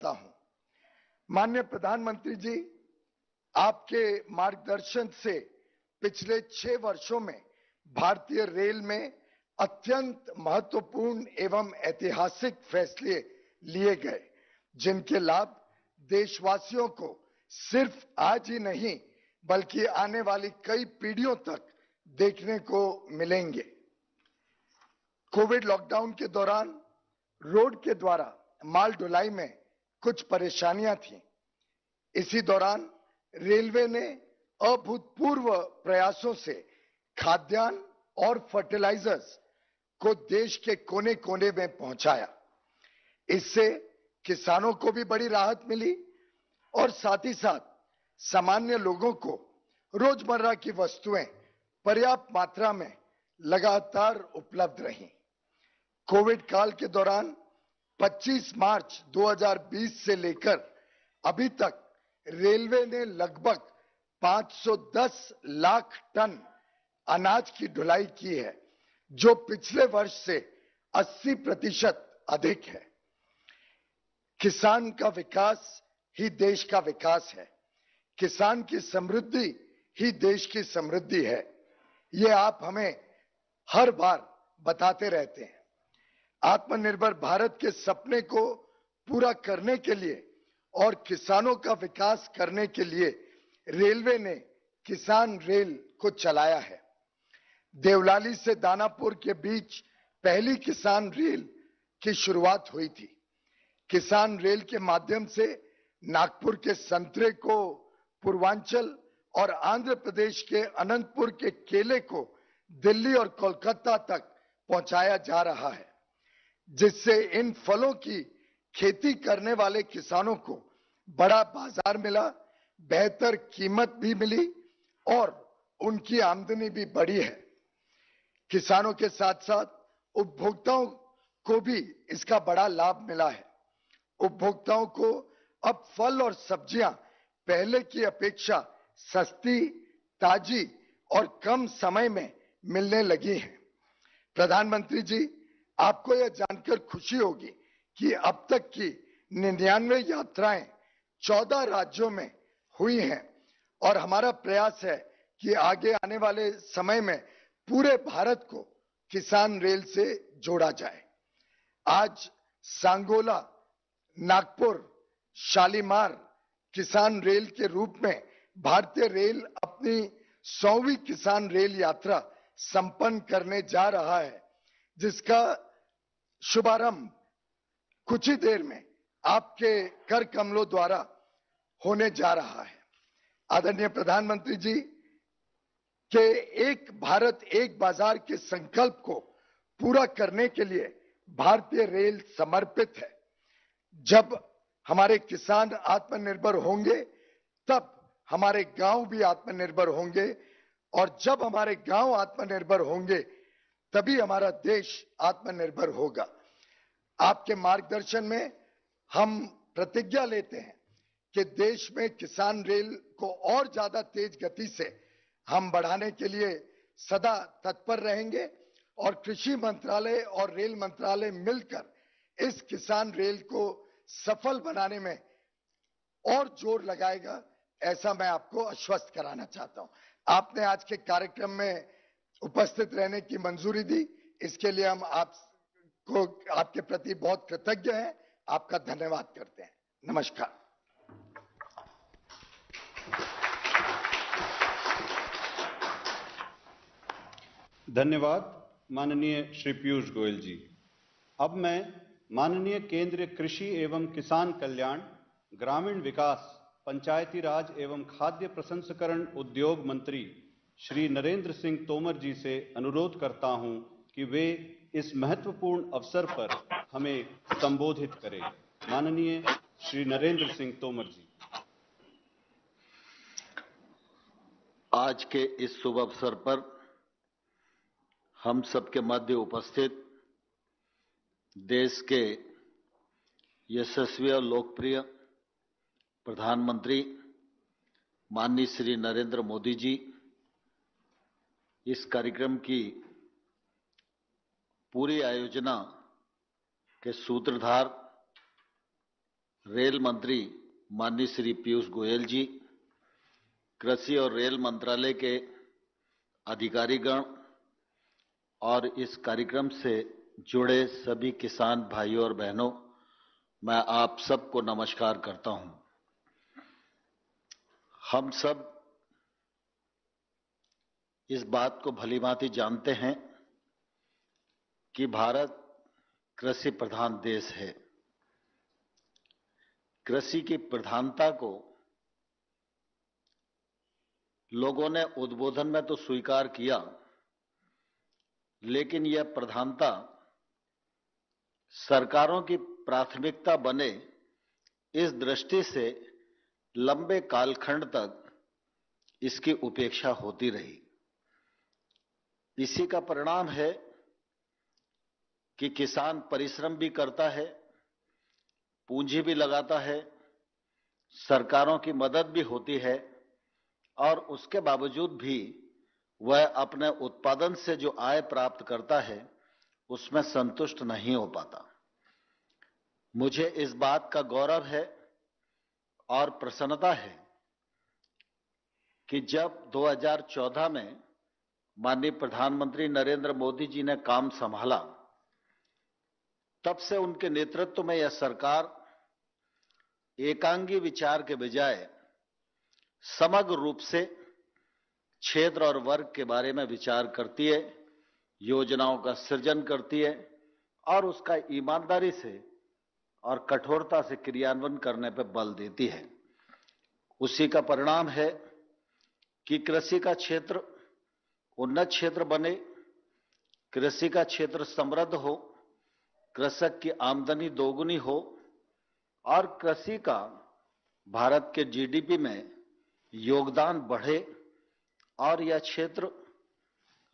हूं। माननीय प्रधानमंत्री जी, आपके मार्गदर्शन से पिछले 6 वर्षों में भारतीय रेल में अत्यंत महत्वपूर्ण एवं ऐतिहासिक फैसले लिए गए, जिनके लाभ देशवासियों को सिर्फ आज ही नहीं बल्कि आने वाली कई पीढ़ियों तक देखने को मिलेंगे। कोविड लॉकडाउन के दौरान रोड के द्वारा माल ढुलाई में कुछ परेशानियां थीं। इसी दौरान रेलवे ने अभूतपूर्व प्रयासों से खाद्यान्न और फर्टिलाइजर्स को देश के कोने कोने में पहुंचाया। इससे किसानों को भी बड़ी राहत मिली और साथ ही साथ सामान्य लोगों को रोजमर्रा की वस्तुएं पर्याप्त मात्रा में लगातार उपलब्ध रहीं। कोविड काल के दौरान 25 मार्च 2020 से लेकर अभी तक रेलवे ने लगभग 510 लाख टन अनाज की ढुलाई की है, जो पिछले वर्ष से 80% अधिक है। किसान का विकास ही देश का विकास है। किसान की समृद्धि ही देश की समृद्धि है। ये आप हमें हर बार बताते रहते हैं। आत्मनिर्भर भारत के सपने को पूरा करने के लिए और किसानों का विकास करने के लिए रेलवे ने किसान रेल को चलाया है। देवलाली से दानापुर के बीच पहली किसान रेल की शुरुआत हुई थी। किसान रेल के माध्यम से नागपुर के संतरे को, पूर्वांचल और आंध्र प्रदेश के अनंतपुर के केले को दिल्ली और कोलकाता तक पहुंचाया जा रहा है, जिससे इन फलों की खेती करने वाले किसानों को बड़ा बाजार मिला, बेहतर कीमत भी मिली और उनकी आमदनी भी बढ़ी है। किसानों के साथ साथ उपभोक्ताओं को भी इसका बड़ा लाभ मिला है। उपभोक्ताओं को अब फल और सब्जियां पहले की अपेक्षा सस्ती, ताजी और कम समय में मिलने लगी हैं। प्रधानमंत्री जी, आपको यह जानकर खुशी होगी कि अब तक की 99 यात्राएं 14 राज्यों में हुई हैं और हमारा प्रयास है कि आगे आने वाले समय में पूरे भारत को किसान रेल से जोड़ा जाए। आज सांगोला, नागपुर, शालीमार किसान रेल के रूप में भारतीय रेल अपनी 100वीं किसान रेल यात्रा संपन्न करने जा रहा है, जिसका शुभारंभ कुछ ही देर में आपके कर कमलों द्वारा होने जा रहा है। आदरणीय प्रधानमंत्री जी के एक भारत एक बाजार के संकल्प को पूरा करने के लिए भारतीय रेल समर्पित है। जब हमारे किसान आत्मनिर्भर होंगे, तब हमारे गांव भी आत्मनिर्भर होंगे और जब हमारे गांव आत्मनिर्भर होंगे, तभी हमारा देश आत्मनिर्भर होगा। आपके मार्गदर्शन में हम प्रतिज्ञा लेते हैं कि देश में किसान रेल को और ज्यादा तेज गति से हम बढ़ाने के लिए सदा तत्पर रहेंगे और कृषि मंत्रालय और रेल मंत्रालय मिलकर इस किसान रेल को सफल बनाने में और जोर लगाएगा, ऐसा मैं आपको आश्वस्त कराना चाहता हूं। आपने आज के कार्यक्रम में उपस्थित रहने की मंजूरी दी, इसके लिए हम आपको आपके प्रति बहुत कृतज्ञ हैं। आपका धन्यवाद करते हैं। नमस्कार। धन्यवाद माननीय श्री पीयूष गोयल जी। अब मैं माननीय केंद्रीय कृषि एवं किसान कल्याण, ग्रामीण विकास, पंचायती राज एवं खाद्य प्रसंस्करण उद्योग मंत्री श्री नरेंद्र सिंह तोमर जी से अनुरोध करता हूं कि वे इस महत्वपूर्ण अवसर पर हमें संबोधित करें। माननीय श्री नरेंद्र सिंह तोमर जी। आज के इस शुभ अवसर पर हम सबके मध्य उपस्थित देश के यशस्वी और लोकप्रिय प्रधानमंत्री माननीय श्री नरेंद्र मोदी जी, इस कार्यक्रम की पूरी आयोजना के सूत्रधार रेल मंत्री माननीय श्री पीयूष गोयल जी, कृषि और रेल मंत्रालय के अधिकारीगण और इस कार्यक्रम से जुड़े सभी किसान भाइयों और बहनों, मैं आप सबको नमस्कार करता हूं। हम सब इस बात को भलीभांति जानते हैं कि भारत कृषि प्रधान देश है। कृषि की प्रधानता को लोगों ने उद्बोधन में तो स्वीकार किया, लेकिन यह प्रधानता सरकारों की प्राथमिकता बने, इस दृष्टि से लंबे कालखंड तक इसकी उपेक्षा होती रही। इसी का परिणाम है कि किसान परिश्रम भी करता है, पूंजी भी लगाता है, सरकारों की मदद भी होती है और उसके बावजूद भी वह अपने उत्पादन से जो आय प्राप्त करता है उसमें संतुष्ट नहीं हो पाता। मुझे इस बात का गौरव है और प्रसन्नता है कि जब 2014 में माननीय प्रधानमंत्री नरेंद्र मोदी जी ने काम संभाला, तब से उनके नेतृत्व में यह सरकार एकांगी विचार के बजाय समग्र रूप से क्षेत्र और वर्ग के बारे में विचार करती है, योजनाओं का सृजन करती है और उसका ईमानदारी से और कठोरता से क्रियान्वयन करने पर बल देती है। उसी का परिणाम है कि कृषि का क्षेत्र उन्नत क्षेत्र बने, कृषि का क्षेत्र समृद्ध हो, कृषक की आमदनी दोगुनी हो और कृषि का भारत के जीडीपी में योगदान बढ़े और यह क्षेत्र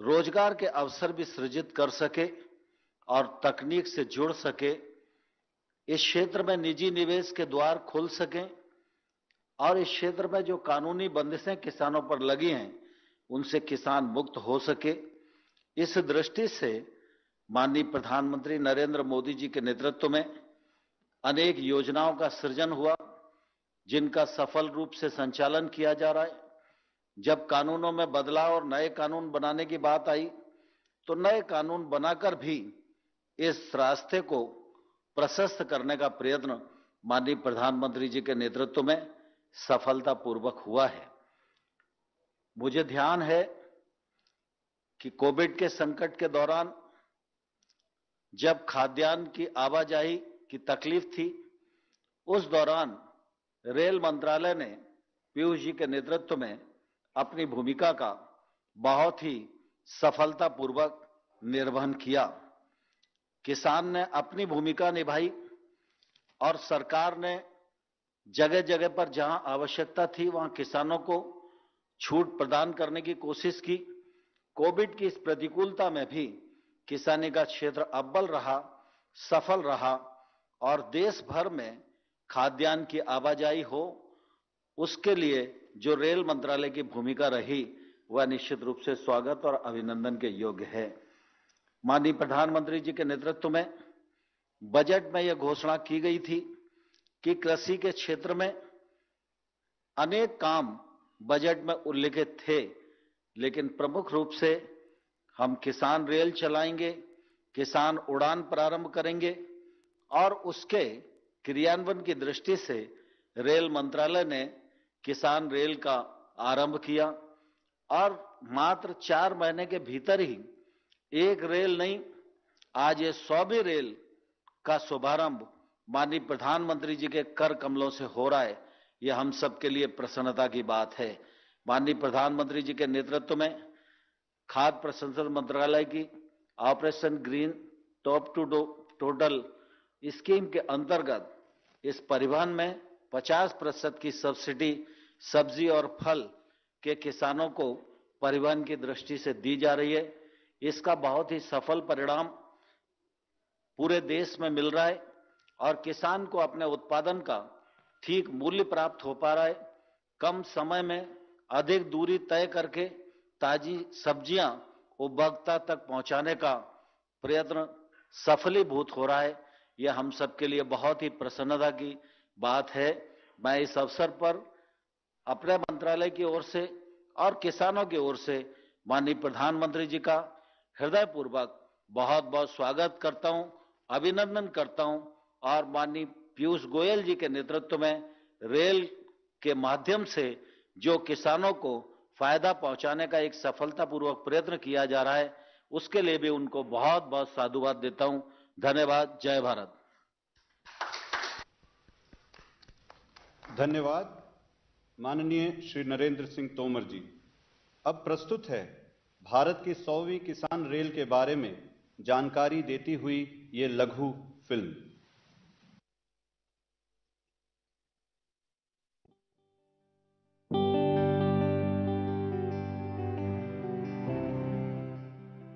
रोजगार के अवसर भी सृजित कर सके और तकनीक से जुड़ सके। इस क्षेत्र में निजी निवेश के द्वार खुल सकें और इस क्षेत्र में जो कानूनी बंदिशें किसानों पर लगी हैं उनसे किसान मुक्त हो सके। इस दृष्टि से माननीय प्रधानमंत्री नरेंद्र मोदी जी के नेतृत्व में अनेक योजनाओं का सृजन हुआ, जिनका सफल रूप से संचालन किया जा रहा है। जब कानूनों में बदलाव और नए कानून बनाने की बात आई तो नए कानून बनाकर भी इस रास्ते को प्रशस्त करने का प्रयत्न माननीय प्रधानमंत्री जी के नेतृत्व में सफलतापूर्वक हुआ है। मुझे ध्यान है कि कोविड के संकट के दौरान जब खाद्यान्न की आवाजाही की तकलीफ थी, उस दौरान रेल मंत्रालय ने पीयूष जी के नेतृत्व में अपनी भूमिका का बहुत ही सफलतापूर्वक निर्वहन किया। किसान ने अपनी भूमिका निभाई और सरकार ने जगह जगह पर जहां आवश्यकता थी वहां किसानों को छूट प्रदान करने की कोशिश की। कोविड की इस प्रतिकूलता में भी किसानी का क्षेत्र अव्वल रहा, सफल रहा और देश भर में खाद्यान्न की आवाजाही हो, उसके लिए जो रेल मंत्रालय की भूमिका रही वह निश्चित रूप से स्वागत और अभिनंदन के योग्य है। माननीय प्रधानमंत्री जी के नेतृत्व में बजट में यह घोषणा की गई थी कि कृषि के क्षेत्र में अनेक काम बजट में उल्लिखित थे, लेकिन प्रमुख रूप से हम किसान रेल चलाएंगे, किसान उड़ान प्रारंभ करेंगे और उसके क्रियान्वयन की दृष्टि से रेल मंत्रालय ने किसान रेल का आरंभ किया और मात्र 4 महीने के भीतर ही एक रेल नहीं, आज ये 100वीं रेल का शुभारंभ माननीय प्रधानमंत्री जी के कर कमलों से हो रहा है। यह हम सबके लिए प्रसन्नता की बात है। माननीय प्रधानमंत्री जी के नेतृत्व में खाद्य प्रसंस्करण मंत्रालय की operation green top to total scheme के अंतर्गत इस परिवहन में 50% की सब्सिडी सब्जी और फल के किसानों को परिवहन की दृष्टि से दी जा रही है। इसका बहुत ही सफल परिणाम पूरे देश में मिल रहा है और किसान को अपने उत्पादन का ठीक मूल्य प्राप्त हो पा रहा है। कम समय में अधिक दूरी तय करके ताजी सब्जियां उपभोक्ता तक पहुंचाने का प्रयत्न सफलीभूत हो रहा है। यह हम सबके लिए बहुत ही प्रसन्नता की बात है। मैं इस अवसर पर अपने मंत्रालय की ओर से और किसानों की ओर से माननीय प्रधानमंत्री जी का हृदयपूर्वक बहुत बहुत स्वागत करता हूं, अभिनंदन करता हूं और माननीय पीयूष गोयल जी के नेतृत्व में रेल के माध्यम से जो किसानों को फायदा पहुंचाने का एक सफलतापूर्वक प्रयत्न किया जा रहा है, उसके लिए भी उनको बहुत बहुत साधुवाद देता हूं। धन्यवाद। जय भारत। धन्यवाद माननीय श्री नरेंद्र सिंह तोमर जी। अब प्रस्तुत है भारत की 100वीं किसान रेल के बारे में जानकारी देती हुई ये लघु फिल्म।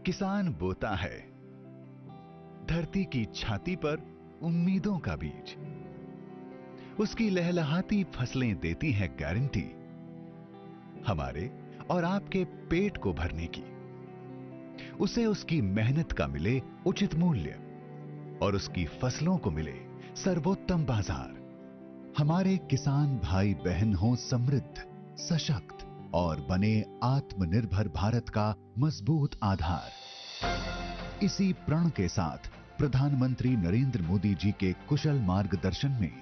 किसान बोता है धरती की छाती पर उम्मीदों का बीज। उसकी लहलहाती फसलें देती हैं गारंटी हमारे और आपके पेट को भरने की। उसे उसकी मेहनत का मिले उचित मूल्य और उसकी फसलों को मिले सर्वोत्तम बाजार। हमारे किसान भाई बहन हों समृद्ध, सशक्त और बने आत्मनिर्भर भारत का मजबूत आधार। इसी प्रण के साथ प्रधानमंत्री नरेंद्र मोदी जी के कुशल मार्गदर्शन में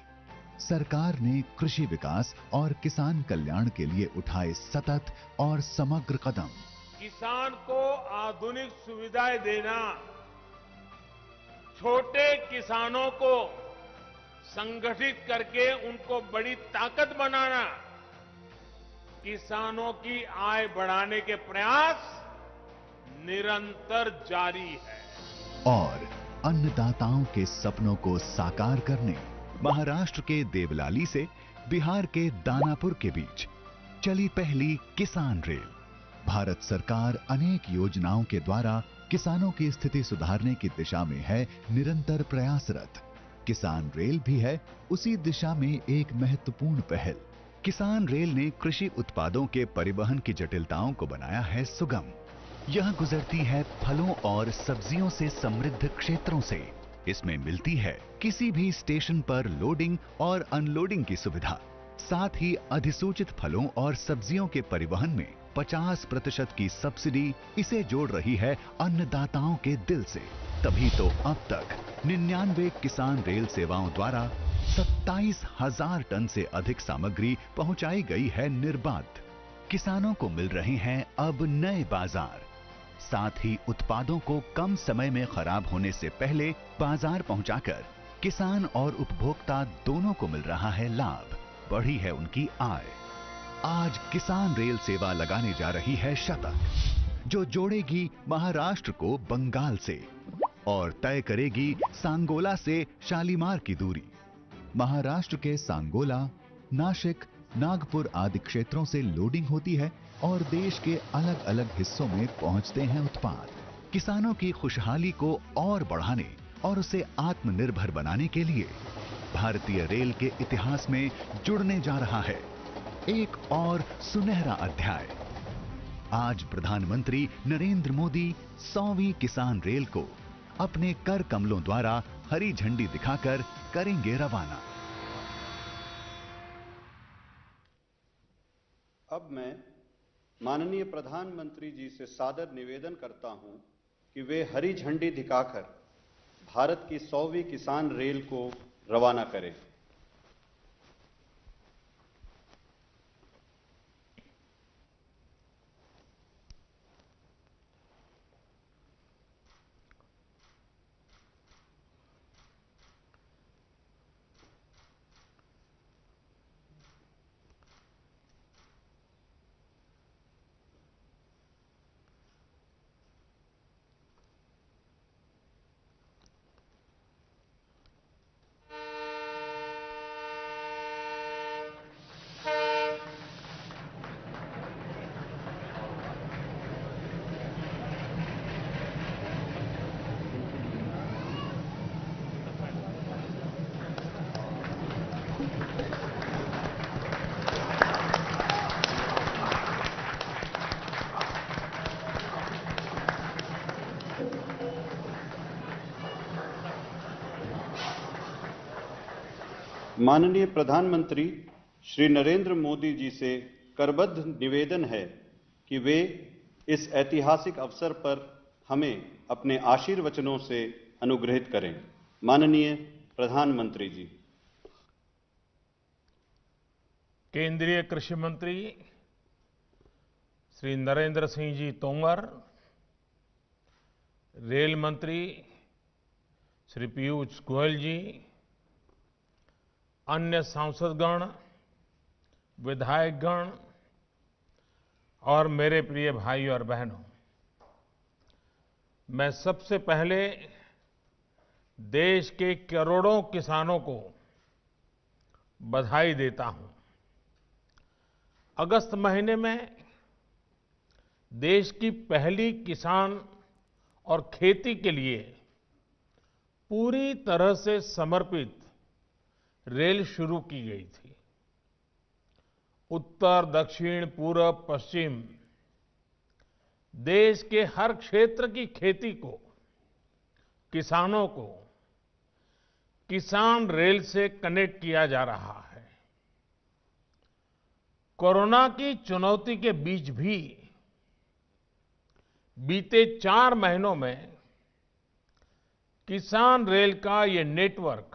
सरकार ने कृषि विकास और किसान कल्याण के लिए उठाए सतत और समग्र कदम। किसान को आधुनिक सुविधाएं देना, छोटे किसानों को संगठित करके उनको बड़ी ताकत बनाना, किसानों की आय बढ़ाने के प्रयास निरंतर जारी है। और अन्नदाताओं के सपनों को साकार करने महाराष्ट्र के देवलाली से बिहार के दानापुर के बीच चली पहली किसान रेल। भारत सरकार अनेक योजनाओं के द्वारा किसानों की स्थिति सुधारने की दिशा में है निरंतर प्रयासरत। किसान रेल भी है उसी दिशा में एक महत्वपूर्ण पहल। किसान रेल ने कृषि उत्पादों के परिवहन की जटिलताओं को बनाया है सुगम। यह गुजरती है फलों और सब्जियों से समृद्ध क्षेत्रों से। इसमें मिलती है किसी भी स्टेशन पर लोडिंग और अनलोडिंग की सुविधा। साथ ही अधिसूचित फलों और सब्जियों के परिवहन में 50% की सब्सिडी इसे जोड़ रही है अन्नदाताओं के दिल से। तभी तो अब तक 99 किसान रेल सेवाओं द्वारा 27,000 टन से अधिक सामग्री पहुंचाई गई है निर्बाध। किसानों को मिल रहे हैं अब नए बाजार। साथ ही उत्पादों को कम समय में खराब होने से पहले बाजार पहुंचाकर किसान और उपभोक्ता दोनों को मिल रहा है लाभ। बढ़ी है उनकी आय। आज किसान रेल सेवा लगाने जा रही है शतक, जो जोड़ेगी महाराष्ट्र को बंगाल से और तय करेगी सांगोला से शालीमार की दूरी। महाराष्ट्र के सांगोला, नासिक, नागपुर आदि क्षेत्रों से लोडिंग होती है और देश के अलग अलग हिस्सों में पहुंचते हैं उत्पाद। किसानों की खुशहाली को और बढ़ाने और उसे आत्मनिर्भर बनाने के लिए भारतीय रेल के इतिहास में जुड़ने जा रहा है एक और सुनहरा अध्याय। आज प्रधानमंत्री नरेंद्र मोदी 100वीं किसान रेल को अपने कर कमलों द्वारा हरी झंडी दिखाकर करेंगे रवाना। अब मैं माननीय प्रधानमंत्री जी से सादर निवेदन करता हूं कि वे हरी झंडी दिखाकर भारत की 100वीं किसान रेल को रवाना करें। माननीय प्रधानमंत्री श्री नरेंद्र मोदी जी से करबद्ध निवेदन है कि वे इस ऐतिहासिक अवसर पर हमें अपने आशीर्वचनों से अनुग्रहित करें। माननीय प्रधानमंत्री जी। केंद्रीय कृषि मंत्री श्री नरेंद्र सिंह जी तोमर, रेल मंत्री श्री पीयूष गोयल जी, अन्य सांसदगण, विधायकगण और मेरे प्रिय भाई और बहनों, मैं सबसे पहले देश के करोड़ों किसानों को बधाई देता हूं। अगस्त महीने में देश की पहली किसान और खेती के लिए पूरी तरह से समर्पित रेल शुरू की गई थी। उत्तर, दक्षिण, पूर्व, पश्चिम देश के हर क्षेत्र की खेती को, किसानों को किसान रेल से कनेक्ट किया जा रहा है। कोरोना की चुनौती के बीच भी बीते 4 महीनों में किसान रेल का ये नेटवर्क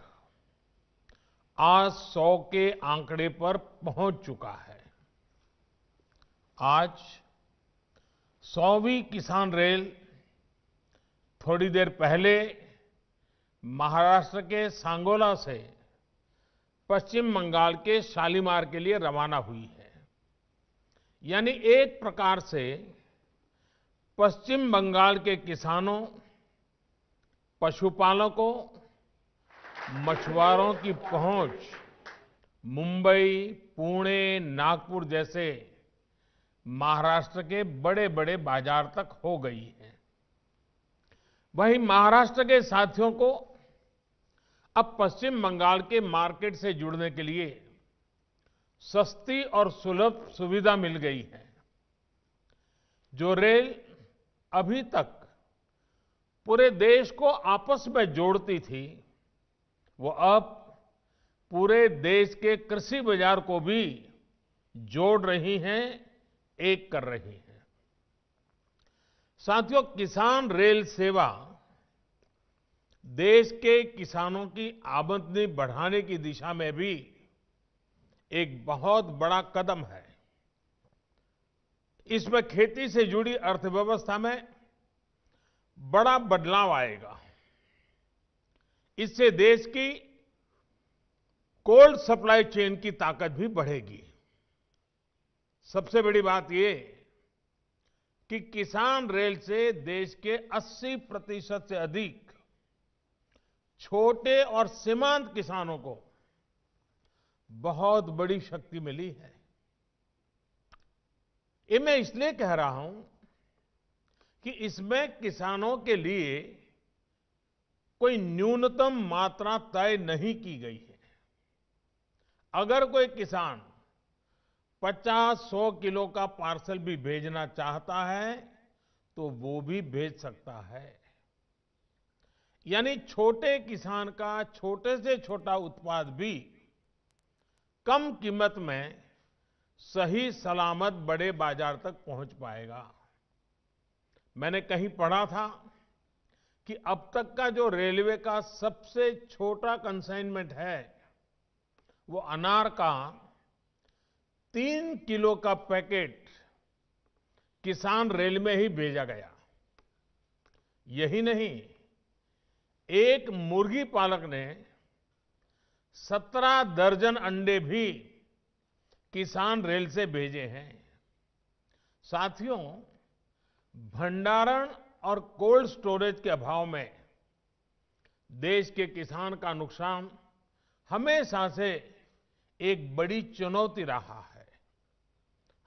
आज 100 के आंकड़े पर पहुंच चुका है। आज 100वीं किसान रेल थोड़ी देर पहले महाराष्ट्र के सांगोला से पश्चिम बंगाल के शालीमार के लिए रवाना हुई है। यानी एक प्रकार से पश्चिम बंगाल के किसानों, पशुपालकों, मछुआरों की पहुंच मुंबई, पुणे, नागपुर जैसे महाराष्ट्र के बड़े-बड़े बाजार तक हो गई है। वहीं महाराष्ट्र के साथियों को अब पश्चिम बंगाल के मार्केट से जुड़ने के लिए सस्ती और सुलभ सुविधा मिल गई है। जो रेल अभी तक पूरे देश को आपस में जोड़ती थी, वो अब पूरे देश के कृषि बाजार को भी जोड़ रही हैं, एक कर रही हैं। साथियों, किसान रेल सेवा देश के किसानों की आमदनी बढ़ाने की दिशा में भी एक बहुत बड़ा कदम है। इसमें खेती से जुड़ी अर्थव्यवस्था में बड़ा बदलाव आएगा। इससे देश की कोल्ड सप्लाई चेन की ताकत भी बढ़ेगी। सबसे बड़ी बात ये कि किसान रेल से देश के 80% से अधिक छोटे और सीमांत किसानों को बहुत बड़ी शक्ति मिली है। ये मैं इसलिए कह रहा हूं कि इसमें किसानों के लिए कोई न्यूनतम मात्रा तय नहीं की गई है। अगर कोई किसान 50-100 किलो का पार्सल भी भेजना चाहता है तो वो भी भेज सकता है। यानी छोटे किसान का छोटे से छोटा उत्पाद भी कम कीमत में सही सलामत बड़े बाजार तक पहुंच पाएगा। मैंने कहीं पढ़ा था कि अब तक का जो रेलवे का सबसे छोटा कंसाइनमेंट है, वो अनार का 3 किलो का पैकेट किसान रेल में ही भेजा गया। यही नहीं, एक मुर्गी पालक ने 17 दर्जन अंडे भी किसान रेल से भेजे हैं। साथियों, भंडारण और कोल्ड स्टोरेज के अभाव में देश के किसान का नुकसान हमेशा से एक बड़ी चुनौती रहा है।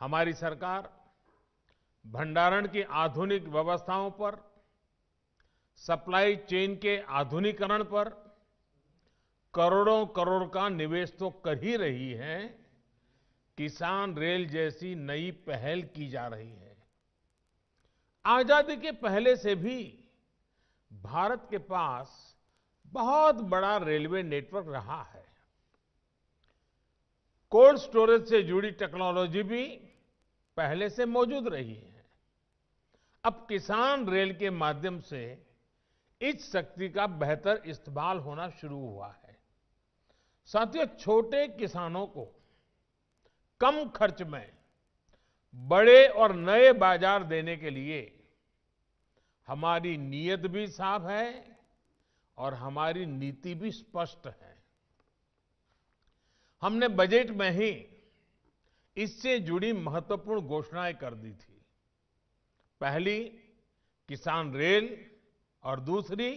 हमारी सरकार भंडारण की आधुनिक व्यवस्थाओं पर, सप्लाई चेन के आधुनिकीकरण पर करोड़ों करोड़ का निवेश तो कर ही रही है, किसान रेल जैसी नई पहल की जा रही है। आजादी के पहले से भी भारत के पास बहुत बड़ा रेलवे नेटवर्क रहा है। कोल्ड स्टोरेज से जुड़ी टेक्नोलॉजी भी पहले से मौजूद रही है। अब किसान रेल के माध्यम से इस शक्ति का बेहतर इस्तेमाल होना शुरू हुआ है। साथियों, छोटे किसानों को कम खर्च में बड़े और नए बाजार देने के लिए हमारी नीयत भी साफ है और हमारी नीति भी स्पष्ट है। हमने बजट में ही इससे जुड़ी महत्वपूर्ण घोषणाएं कर दी थी। पहली किसान रेल और दूसरी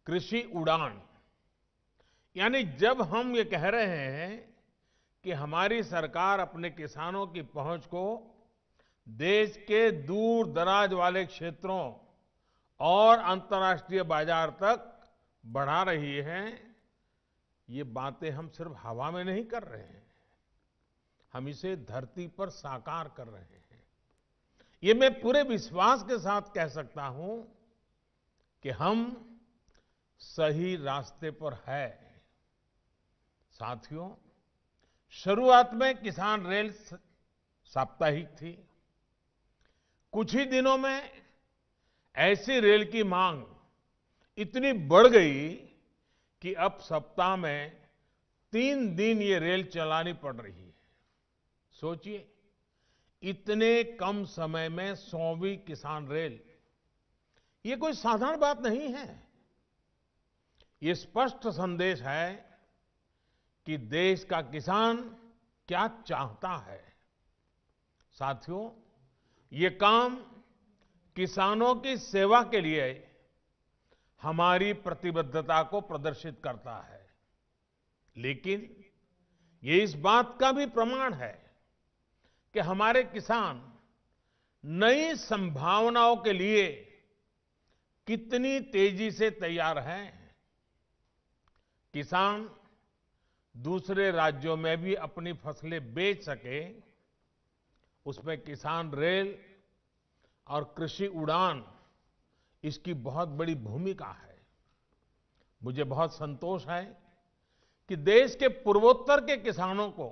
कृषि उड़ान। यानी जब हम ये कह रहे हैं कि हमारी सरकार अपने किसानों की पहुंच को देश के दूर दराज वाले क्षेत्रों और अंतर्राष्ट्रीय बाजार तक बढ़ा रही है, ये बातें हम सिर्फ हवा में नहीं कर रहे हैं, हम इसे धरती पर साकार कर रहे हैं। ये मैं पूरे विश्वास के साथ कह सकता हूं कि हम सही रास्ते पर है। साथियों, शुरुआत में किसान रेल साप्ताहिक थी। कुछ ही दिनों में ऐसी रेल की मांग इतनी बढ़ गई कि अब सप्ताह में 3 दिन ये रेल चलानी पड़ रही है। सोचिए, इतने कम समय में 100वीं किसान रेल, ये कोई साधारण बात नहीं है। ये स्पष्ट संदेश है कि देश का किसान क्या चाहता है। साथियों, ये काम किसानों की सेवा के लिए हमारी प्रतिबद्धता को प्रदर्शित करता है, लेकिन ये इस बात का भी प्रमाण है कि हमारे किसान नई संभावनाओं के लिए कितनी तेजी से तैयार हैं। किसान दूसरे राज्यों में भी अपनी फसलें बेच सके, उसमें किसान रेल और कृषि उड़ान, इसकी बहुत बड़ी भूमिका है। मुझे बहुत संतोष है कि देश के पूर्वोत्तर के किसानों को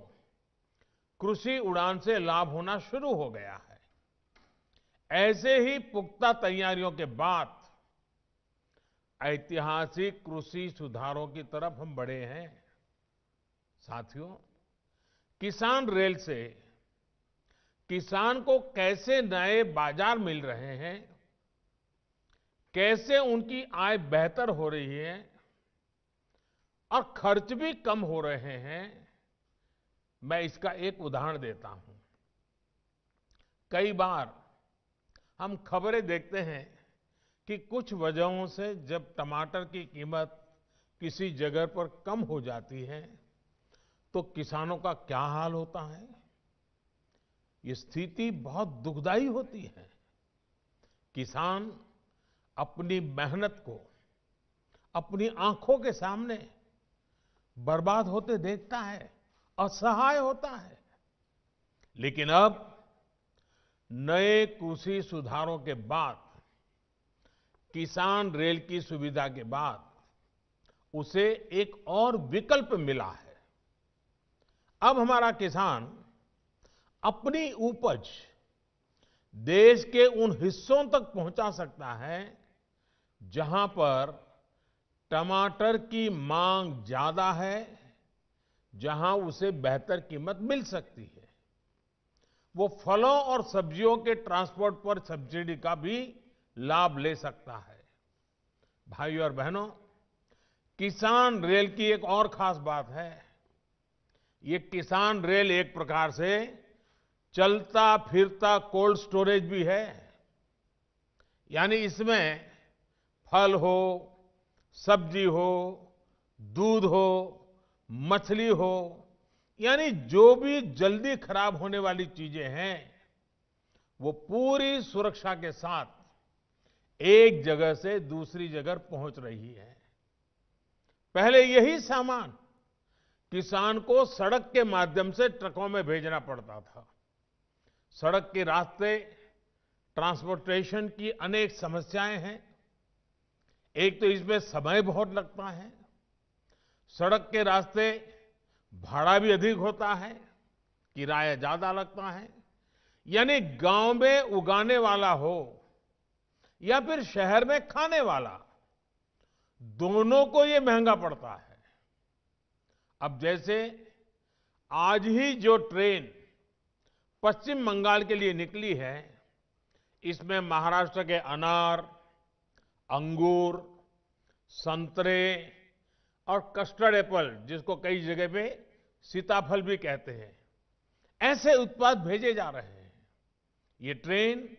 कृषि उड़ान से लाभ होना शुरू हो गया है। ऐसे ही पुख्ता तैयारियों के बाद ऐतिहासिक कृषि सुधारों की तरफ हम बढ़े हैं। साथियों, किसान रेल से किसान को कैसे नए बाजार मिल रहे हैं, कैसे उनकी आय बेहतर हो रही है और खर्च भी कम हो रहे हैं, मैं इसका एक उदाहरण देता हूं। कई बार हम खबरें देखते हैं कि कुछ वजहों से जब टमाटर की कीमत किसी जगह पर कम हो जाती है तो किसानों का क्या हाल होता है। ये स्थिति बहुत दुखदाई होती है। किसान अपनी मेहनत को अपनी आंखों के सामने बर्बाद होते देखता है, असहाय होता है। लेकिन अब नए कृषि सुधारों के बाद, किसान रेल की सुविधा के बाद उसे एक और विकल्प मिला है। अब हमारा किसान अपनी उपज देश के उन हिस्सों तक पहुंचा सकता है जहां पर टमाटर की मांग ज्यादा है, जहां उसे बेहतर कीमत मिल सकती है। वो फलों और सब्जियों के ट्रांसपोर्ट पर सब्सिडी का भी लाभ ले सकता है। भाइयों और बहनों, किसान रेल की एक और खास बात है, ये किसान रेल एक प्रकार से चलता फिरता कोल्ड स्टोरेज भी है। यानी इसमें फल हो, सब्जी हो, दूध हो, मछली हो, यानी जो भी जल्दी खराब होने वाली चीजें हैं, वो पूरी सुरक्षा के साथ एक जगह से दूसरी जगह पहुंच रही है। पहले यही सामान किसान को सड़क के माध्यम से ट्रकों में भेजना पड़ता था। सड़क के रास्ते ट्रांसपोर्टेशन की अनेक समस्याएं हैं। एक तो इसमें समय बहुत लगता है। सड़क के रास्ते भाड़ा भी अधिक होता है, किराया ज्यादा लगता है। यानी गांव में उगाने वाला हो या फिर शहर में खाने वाला, दोनों को ये महंगा पड़ता है। अब जैसे आज ही जो ट्रेन पश्चिम बंगाल के लिए निकली है, इसमें महाराष्ट्र के अनार, अंगूर, संतरे और कस्टर्ड एप्पल, जिसको कई जगह पे सीताफल भी कहते हैं, ऐसे उत्पाद भेजे जा रहे हैं। ये ट्रेन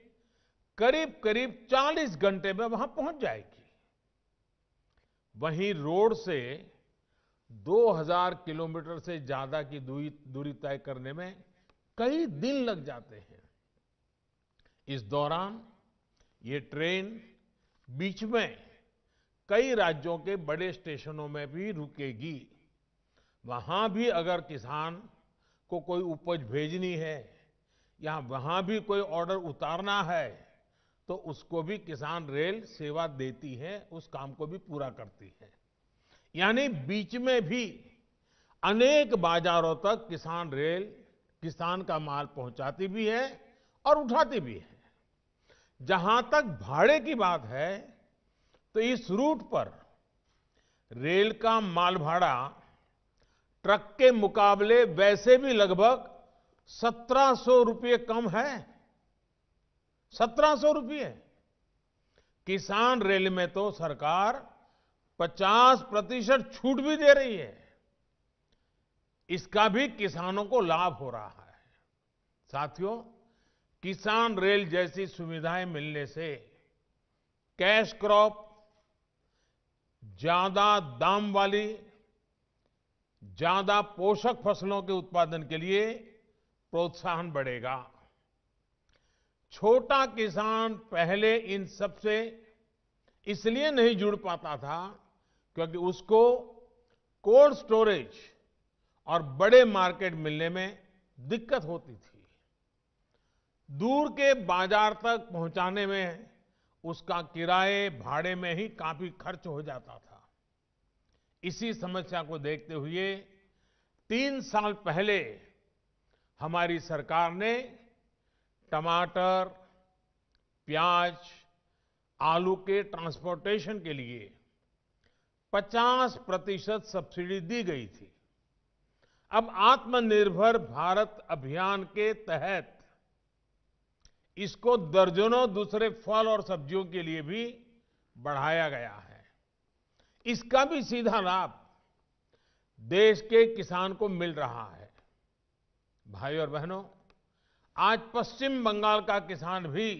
करीब करीब 40 घंटे में वहां पहुंच जाएगी। वहीं रोड से 2000 किलोमीटर से ज्यादा की दूरी तय करने में कई दिन लग जाते हैं। इस दौरान ये ट्रेन बीच में कई राज्यों के बड़े स्टेशनों में भी रुकेगी। वहां भी अगर किसान को कोई उपज भेजनी है या वहां भी कोई ऑर्डर उतारना है, तो उसको भी किसान रेल सेवा देती है, उस काम को भी पूरा करती है। यानी बीच में भी अनेक बाजारों तक किसान रेल किसान का माल पहुंचाती भी है और उठाती भी है। जहां तक भाड़े की बात है, तो इस रूट पर रेल का माल भाड़ा ट्रक के मुकाबले वैसे भी लगभग 1700 रुपये कम है। 1700 रुपये। किसान रेल में तो सरकार 50% छूट भी दे रही है। इसका भी किसानों को लाभ हो रहा है। साथियों, किसान रेल जैसी सुविधाएं मिलने से कैश क्रॉप, ज्यादा दाम वाली, ज्यादा पोषक फसलों के उत्पादन के लिए प्रोत्साहन बढ़ेगा। छोटा किसान पहले इन सब से इसलिए नहीं जुड़ पाता था क्योंकि उसको कोल्ड स्टोरेज और बड़े मार्केट मिलने में दिक्कत होती थी। दूर के बाजार तक पहुंचाने में उसका किराए भाड़े में ही काफी खर्च हो जाता था। इसी समस्या को देखते हुए 3 साल पहले हमारी सरकार ने टमाटर, प्याज, आलू के ट्रांसपोर्टेशन के लिए 50% सब्सिडी दी गई थी। अब आत्मनिर्भर भारत अभियान के तहत इसको दर्जनों दूसरे फल और सब्जियों के लिए भी बढ़ाया गया है। इसका भी सीधा लाभ देश के किसान को मिल रहा है। भाई और बहनों, आज पश्चिम बंगाल का किसान भी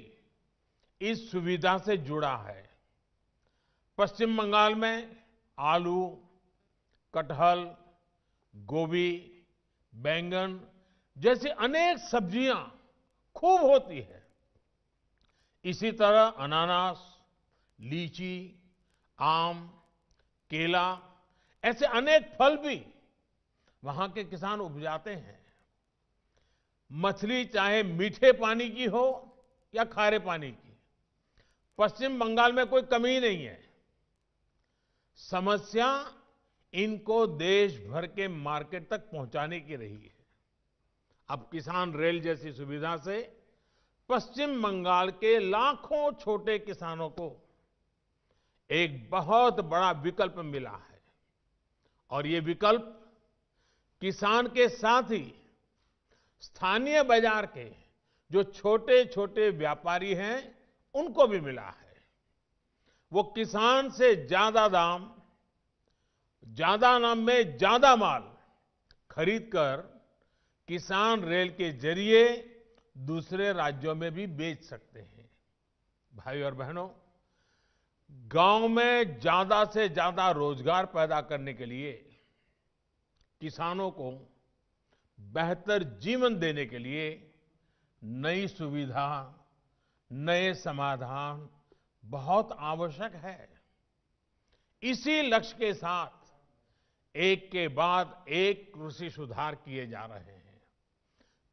इस सुविधा से जुड़ा है। पश्चिम बंगाल में आलू, कटहल, गोभी, बैंगन जैसी अनेक सब्जियां खूब होती है। इसी तरह अनानास, लीची, आम, केला ऐसे अनेक फल भी वहां के किसान उपजाते हैं। मछली चाहे मीठे पानी की हो या खारे पानी की, पश्चिम बंगाल में कोई कमी नहीं है। समस्या इनको देश भर के मार्केट तक पहुंचाने की रही है। अब किसान रेल जैसी सुविधा से पश्चिम बंगाल के लाखों छोटे किसानों को एक बहुत बड़ा विकल्प मिला है। और ये विकल्प किसान के साथ ही स्थानीय बाजार के जो छोटे छोटे व्यापारी हैं, उनको भी मिला है। वो किसान से ज्यादा दाम, ज्यादा दाम में ज्यादा माल खरीदकर किसान रेल के जरिए दूसरे राज्यों में भी बेच सकते हैं। भाई और बहनों, गांव में ज्यादा से ज्यादा रोजगार पैदा करने के लिए, किसानों को बेहतर जीवन देने के लिए नई सुविधा, नए समाधान बहुत आवश्यक है। इसी लक्ष्य के साथ एक के बाद एक कृषि सुधार किए जा रहे हैं।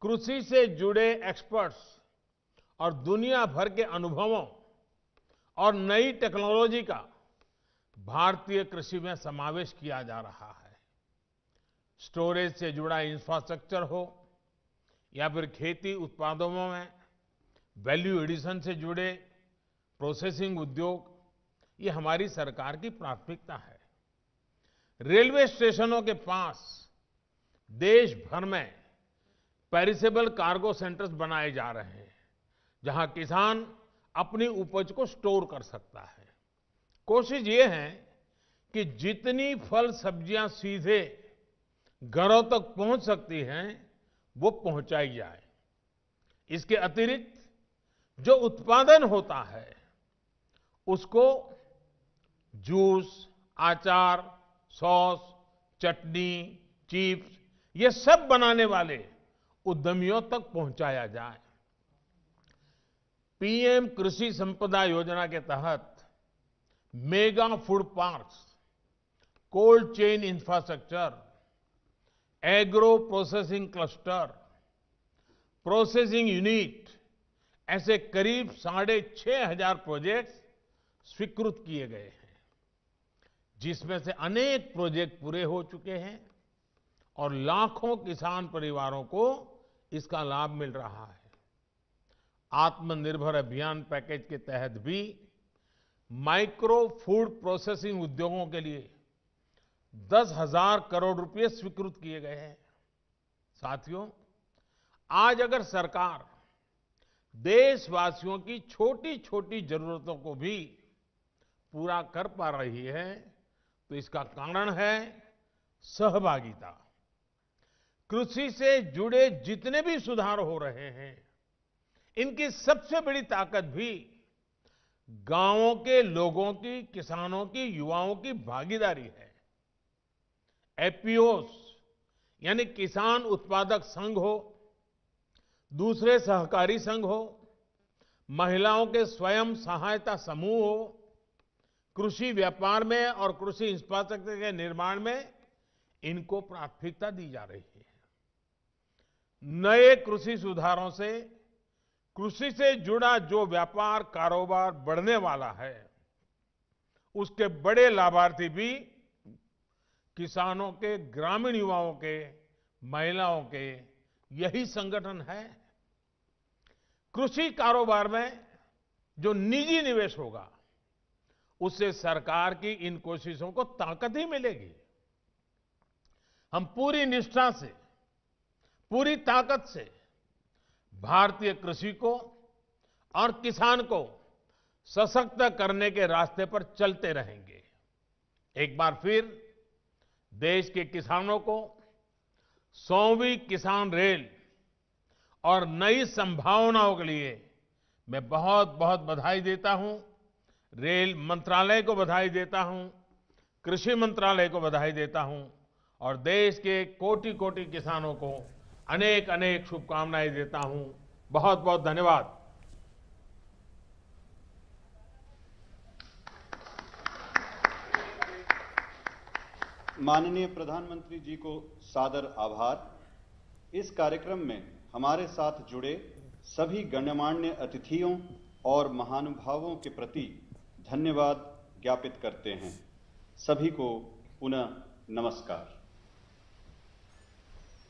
कृषि से जुड़े एक्सपर्ट्स और दुनिया भर के अनुभवों और नई टेक्नोलॉजी का भारतीय कृषि में समावेश किया जा रहा है। स्टोरेज से जुड़ा इंफ्रास्ट्रक्चर हो या फिर खेती उत्पादों में वैल्यू एडिशन से जुड़े प्रोसेसिंग उद्योग, ये हमारी सरकार की प्राथमिकता है। रेलवे स्टेशनों के पास देश भर में पेरिसेबल कार्गो सेंटर्स बनाए जा रहे हैं, जहां किसान अपनी उपज को स्टोर कर सकता है। कोशिश ये है कि जितनी फल सब्जियां सीधे घरों तक पहुंच सकती हैं, वो पहुंचाई जाए। इसके अतिरिक्त जो उत्पादन होता है, उसको जूस, आचार, सॉस, चटनी, चिप्स, ये सब बनाने वाले उद्यमियों तक पहुंचाया जाए। पीएम कृषि संपदा योजना के तहत mega food parks, cold chain infrastructure, agro processing cluster, processing unit, ऐसे करीब 6,500 प्रोजेक्ट्स स्वीकृत किए गए हैं, जिसमें से अनेक प्रोजेक्ट पूरे हो चुके हैं और लाखों किसान परिवारों को इसका लाभ मिल रहा है। आत्मनिर्भर अभियान पैकेज के तहत भी माइक्रो फूड प्रोसेसिंग उद्योगों के लिए 10,000 करोड़ रुपए स्वीकृत किए गए हैं। साथियों, आज अगर सरकार देशवासियों की छोटी छोटी जरूरतों को भी पूरा कर पा रही है, तो इसका कारण है सहभागिता। कृषि से जुड़े जितने भी सुधार हो रहे हैं, इनकी सबसे बड़ी ताकत भी गांवों के लोगों की, किसानों की, युवाओं की भागीदारी है। एपीओस यानी किसान उत्पादक संघ हो, दूसरे सहकारी संघ हो, महिलाओं के स्वयं सहायता समूह हो, कृषि व्यापार में और कृषि इंफ्रास्ट्रक्चर के निर्माण में इनको प्राथमिकता दी जा रही है। नए कृषि सुधारों से कृषि से जुड़ा जो व्यापार कारोबार बढ़ने वाला है, उसके बड़े लाभार्थी भी किसानों के, ग्रामीण युवाओं के, महिलाओं के यही संगठन है। कृषि कारोबार में जो निजी निवेश होगा, उससे सरकार की इन कोशिशों को ताकत ही मिलेगी। हम पूरी निष्ठा से, पूरी ताकत से भारतीय कृषि को और किसान को सशक्त करने के रास्ते पर चलते रहेंगे। एक बार फिर देश के किसानों को 100वीं किसान रेल और नई संभावनाओं के लिए मैं बहुत बहुत बधाई देता हूं। रेल मंत्रालय को बधाई देता हूं, कृषि मंत्रालय को बधाई देता हूं और देश के कोटि कोटि किसानों को अनेक अनेक शुभकामनाएं देता हूं। बहुत बहुत धन्यवाद। माननीय प्रधानमंत्री जी को सादर आभार। इस कार्यक्रम में हमारे साथ जुड़े सभी गण्यमान्य अतिथियों और महानुभावों के प्रति धन्यवाद ज्ञापित करते हैं। सभी को पुनः नमस्कार।